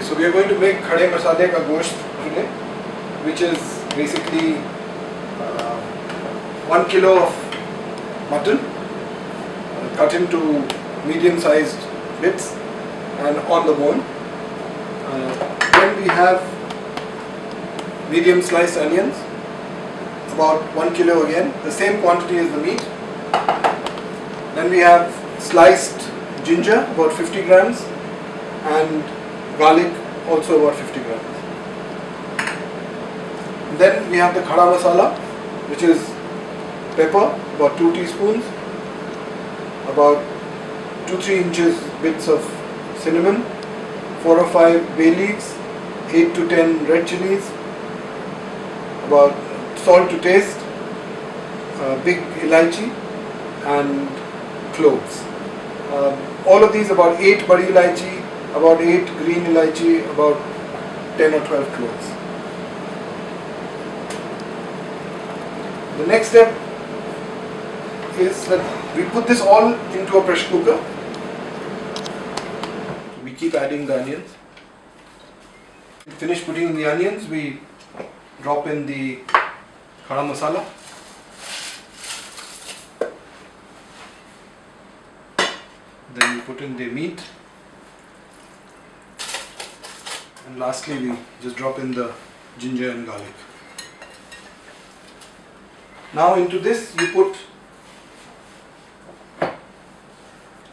So we are going to make Khara Masala Gosht today, which is basically 1 kilo of mutton cut into medium-sized bits and on the bone. Then we have medium sliced onions, about 1 kilo again, the same quantity as the meat. Then we have sliced ginger, about 50 grams, and garlic, also about 50 grams. Then we have the Khara Masala, which is pepper, about 2 teaspoons, about 2-3 inches bits of cinnamon, 4 or 5 bay leaves, 8 to 10 red chilies, about salt to taste, big elaichi and cloves. All of these, about 8 badi elaichi, about 8 green elaichi, about 10 or 12 cloves. The next step is that we put this all into a pressure cooker. We keep adding the onions. Finish putting in the onions, we drop in the Khara Masala. Then we put in the meat. And lastly we just drop in the ginger and garlic. Now into this you put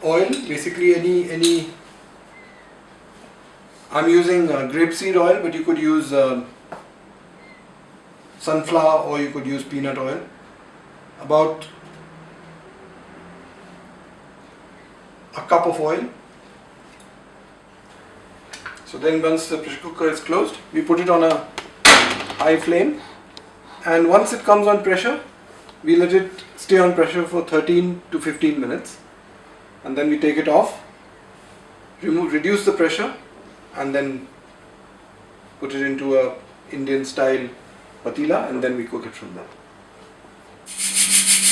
oil, basically any I'm using grapeseed oil, but you could use sunflower or you could use peanut oil. About a cup of oil. So then once the pressure cooker is closed, we put it on a high flame, and once it comes on pressure, we let it stay on pressure for 13 to 15 minutes, and then we take it off, reduce the pressure, and then put it into a Indian style patila, and then we cook it from there.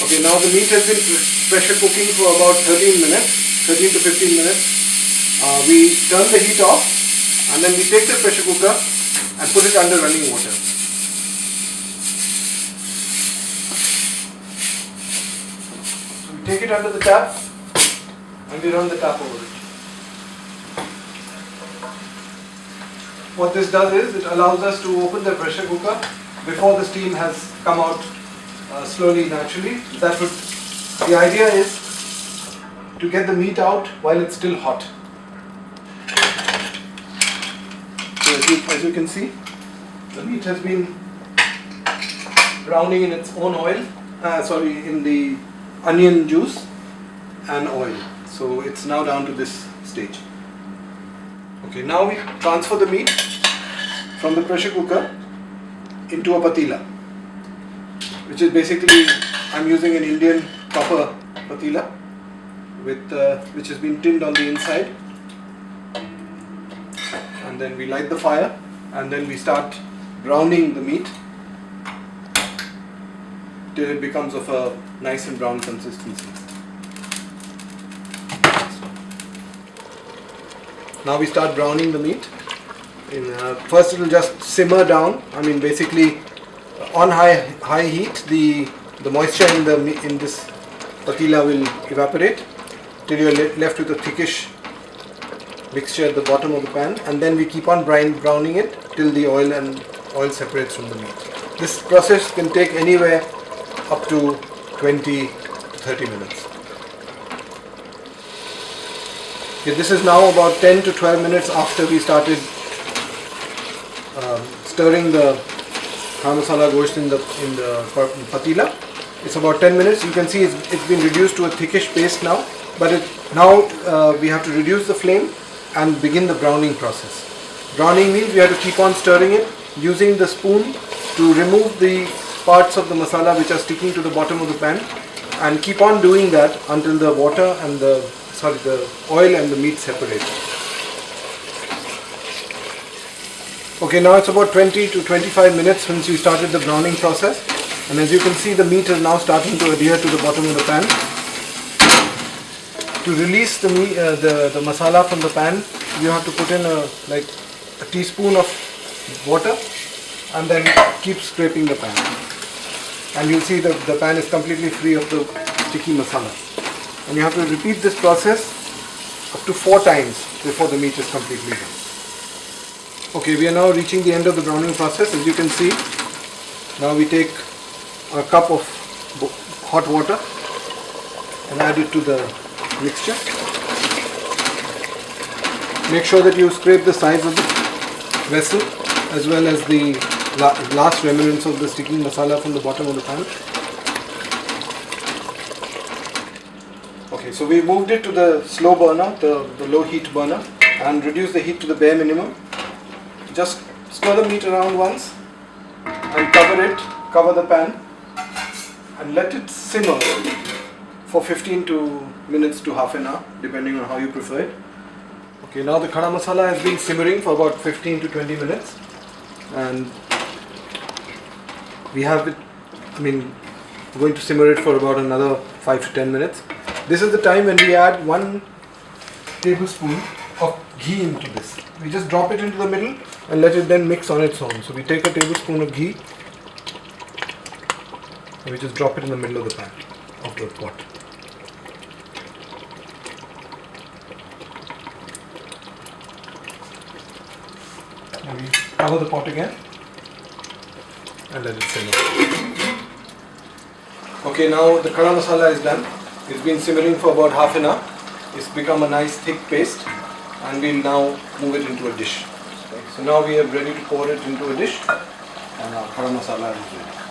Okay, now the meat has been pressure cooking for about 13 to 15 minutes. We turn the heat off, and then we take the pressure cooker and put it under running water. So we take it under the tap and we run the tap over it. What this does is it allows us to open the pressure cooker before the steam has come out slowly, naturally. The idea is to get the meat out while it's still hot. So as you can see, the meat has been browning in its own oil, in the onion juice and oil. So it's now down to this stage. Okay, now we transfer the meat from the pressure cooker into a patila, which is basically, I'm using an Indian copper patila which has been tinned on the inside. And then we light the fire, and then we start browning the meat till it becomes of a nice and brown consistency. Now we start browning the meat. First it will just simmer down. I mean, basically on high heat, the moisture in this patila will evaporate till you are left with a thickish mixture at the bottom of the pan, and then we keep on browning it till the oil separates from the meat. This process can take anywhere up to 20 to 30 minutes. Okay, this is now about 10 to 12 minutes after we started stirring the Khara Masala Gosht in the patila. It's about 10 minutes. You can see it's been reduced to a thickish paste now, but now we have to reduce the flame and begin the browning process. Browning means we have to keep on stirring it, using the spoon to remove the parts of the masala which are sticking to the bottom of the pan, and keep on doing that until the water and the oil and the meat separate. Okay, now it's about 20 to 25 minutes since we started the browning process, and as you can see, the meat is now starting to adhere to the bottom of the pan. To release the masala from the pan, you have to put in a teaspoon of water and then keep scraping the pan. And you'll see that the pan is completely free of the sticky masala. And you have to repeat this process up to 4 times before the meat is completely done. Okay, we are now reaching the end of the browning process. As you can see, now we take a cup of hot water and add it to the mixture. Make sure that you scrape the sides of the vessel as well as the last remnants of the sticky masala from the bottom of the pan. Okay, so we moved it to the slow burner, the low heat burner, and reduced the heat to the bare minimum. Just stir the meat around once and cover the pan and let it simmer for 15 minutes to half an hour, depending on how you prefer it. Okay, now the khara masala has been simmering for about 15 to 20 minutes and we have it, we're going to simmer it for about another 5 to 10 minutes. This is the time when we add 1 tablespoon of ghee into this. We just drop it into the middle and let it then mix on its own. So we take a tablespoon of ghee and we just drop it in the middle of the pan, of the pot. And we cover the pot again and let it simmer. Okay, now the khara masala is done. It's been simmering for about half an hour. It's become a nice thick paste and we'll now move it into a dish. Okay, so now we are ready to pour it into a dish and our khara masala is ready.